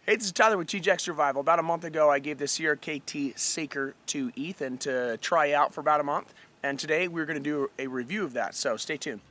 Hey, this is Tyler with TJX Survival. About a month ago, I gave the CRKT Saker to Ethan to try out for about a month, and today we're going to do a review of that, so stay tuned.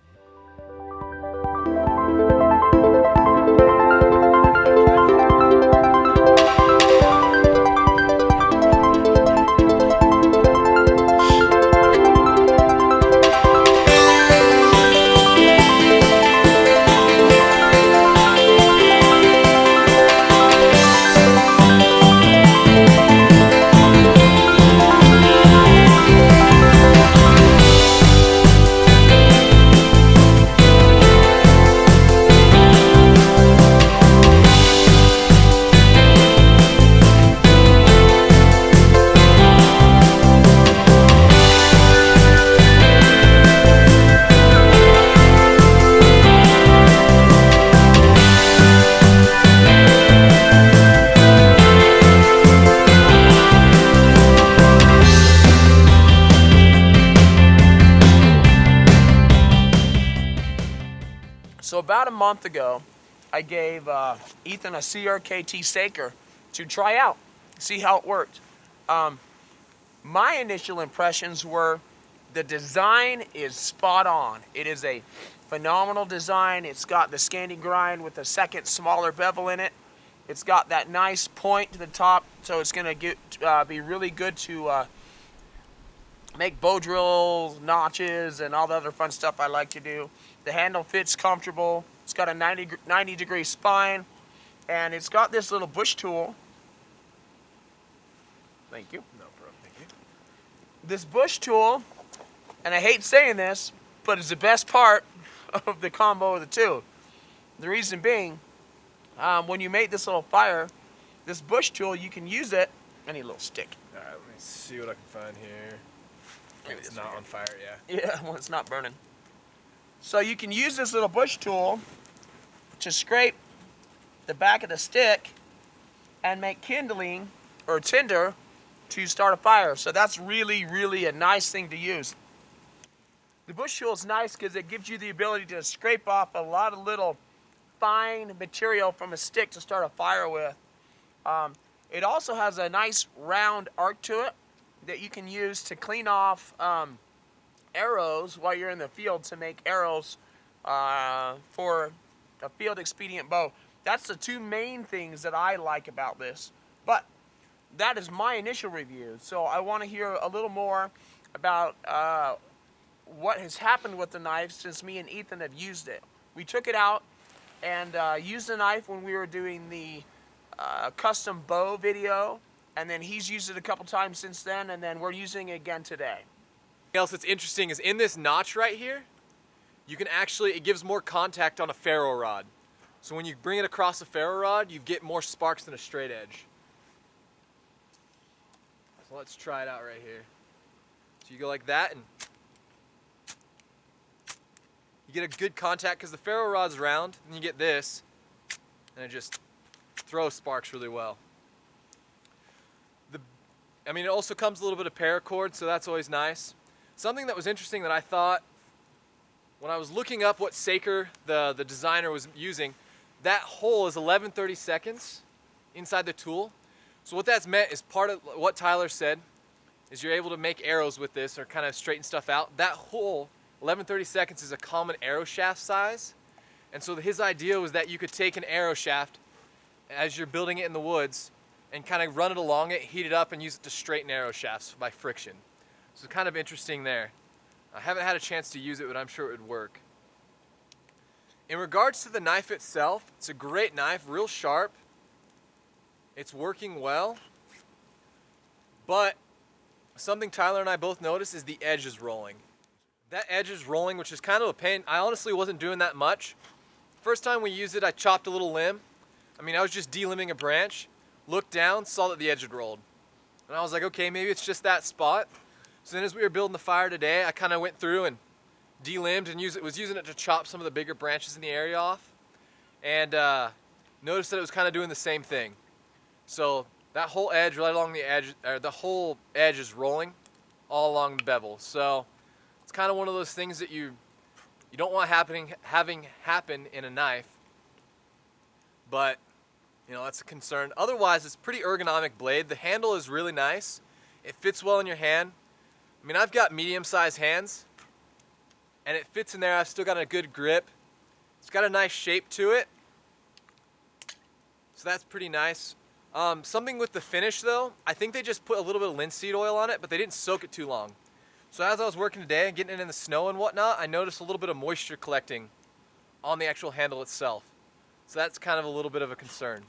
So about a month ago, I gave Ethan a CRKT Saker to try out, see how it worked. My initial impressions were the design is spot on. It is a phenomenal design. It's got the scanty grind with a second smaller bevel in it. It's got that nice point to the top, so it's going to be really good to make bow drills, notches, and all the other fun stuff I like to do. The handle fits comfortable. It's got a 90-degree spine, and it's got this little bush tool. Thank you. No problem, thank you. This bush tool, and I hate saying this, but it's the best part of the combo of the two. The reason being, when you make this little fire, this bush tool, you can use it. I need a little stick. All right, let me see what I can find here. Maybe It's this not one. on fire, yeah. Yeah, well, it's not burning. So you can use this little bush tool to scrape the back of the stick and make kindling or tinder to start a fire. So that's really, really a nice thing to use. The bush tool is nice because it gives you the ability to scrape off a lot of little fine material from a stick to start a fire with. It also has a nice round arc to it that you can use to clean off arrows while you're in the field to make arrows for a field expedient bow. That's the two main things that I like about this. But that is my initial review. So I want to hear a little more about what has happened with the knife since me and Ethan have used it. We took it out and used the knife when we were doing the custom bow video, and then he's used it a couple times since then, and then we're using it again today. Something else that's interesting is in this notch right here, you can actually, it gives more contact on a ferro rod. So when you bring it across a ferro rod, you get more sparks than a straight edge. So let's try it out right here. So you go like that and you get a good contact because the ferro rod's round, and you get this, and it just throws sparks really well. It also comes a little bit of paracord, so that's always nice. Something that was interesting that I thought when I was looking up what Saker, the designer, was using, that hole is 11/32 inside the tool. So what that's meant is part of what Tyler said is you're able to make arrows with this or kind of straighten stuff out. That hole, 11/32, is a common arrow shaft size. And so his idea was that you could take an arrow shaft as you're building it in the woods and kind of run it along it, heat it up, and use it to straighten arrow shafts by friction. So it's kind of interesting there. I haven't had a chance to use it, but I'm sure it would work. In regards to the knife itself, it's a great knife, real sharp. It's working well. But something Tyler and I both noticed is the edge is rolling. That edge is rolling, which is kind of a pain. I honestly wasn't doing that much. First time we used it, I chopped a little limb. I was just delimbing a branch, looked down, saw that the edge had rolled. And I was like, okay, maybe it's just that spot. So then as we were building the fire today, I kind of went through and delimbed and was using it to chop some of the bigger branches in the area off. And noticed that it was kind of doing the same thing. So that whole edge, right along the edge, or the whole edge is rolling all along the bevel. So it's kind of one of those things that you don't want having happen in a knife. But You know, that's a concern. Otherwise, it's a pretty ergonomic blade. The handle is really nice. It fits well in your hand. I mean, I've got medium-sized hands, and it fits in there. I've still got a good grip. It's got a nice shape to it, so that's pretty nice. Something with the finish, though, I think they just put a little bit of linseed oil on it, but they didn't soak it too long. So as I was working today and getting it in the snow and whatnot, I noticed a little bit of moisture collecting on the actual handle itself. So that's kind of a little bit of a concern.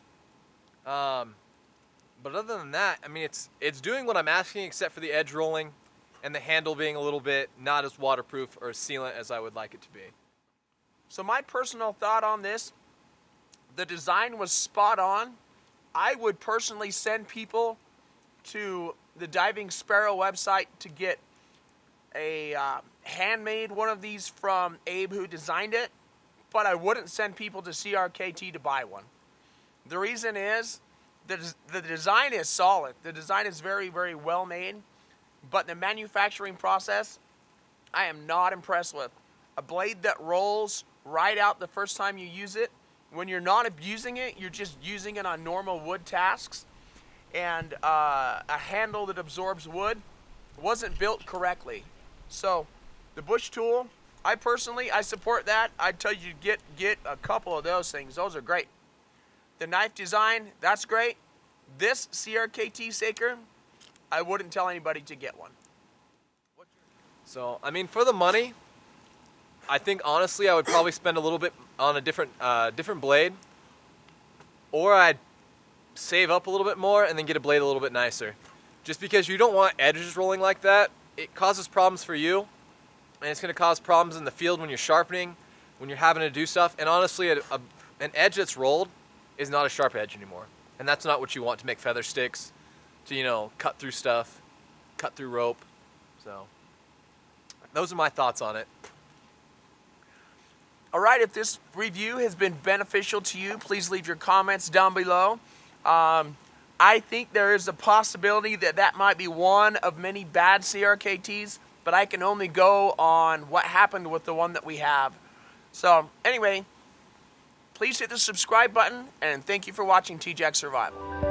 But other than that, I mean, it's doing what I'm asking, except for the edge rolling and the handle being a little bit not as waterproof or sealant as I would like it to be. So my personal thought on this, the design was spot on. I would personally send people to the Diving Sparrow website to get a handmade one of these from Abe, who designed it, but I wouldn't send people to CRKT to buy one. The reason is the design is solid. The design is very, very well made, but the manufacturing process, I am not impressed with. A blade that rolls right out the first time you use it. When you're not abusing it, you're just using it on normal wood tasks. And a handle that absorbs wood wasn't built correctly. So the bush tool, I support that. I'd tell you to get a couple of those things. Those are great. The knife design, that's great. This CRKT Saker, I wouldn't tell anybody to get one. So, I mean, for the money, I think honestly I would probably spend a little bit on a different blade, or I'd save up a little bit more and then get a blade a little bit nicer. Just because you don't want edges rolling like that, it causes problems for you, and it's going to cause problems in the field when you're sharpening, when you're having to do stuff. And honestly, an edge that's rolled is not a sharp edge anymore, and that's not what you want to make feather sticks, to, you know, cut through stuff, cut through rope. So those are my thoughts on it. All right, if this review has been beneficial to you, please leave your comments down below. I think there is a possibility that might be one of many bad CRKTs, but I can only go on what happened with the one that we have. So anyway, please hit the subscribe button, and thank you for watching TJack Survival.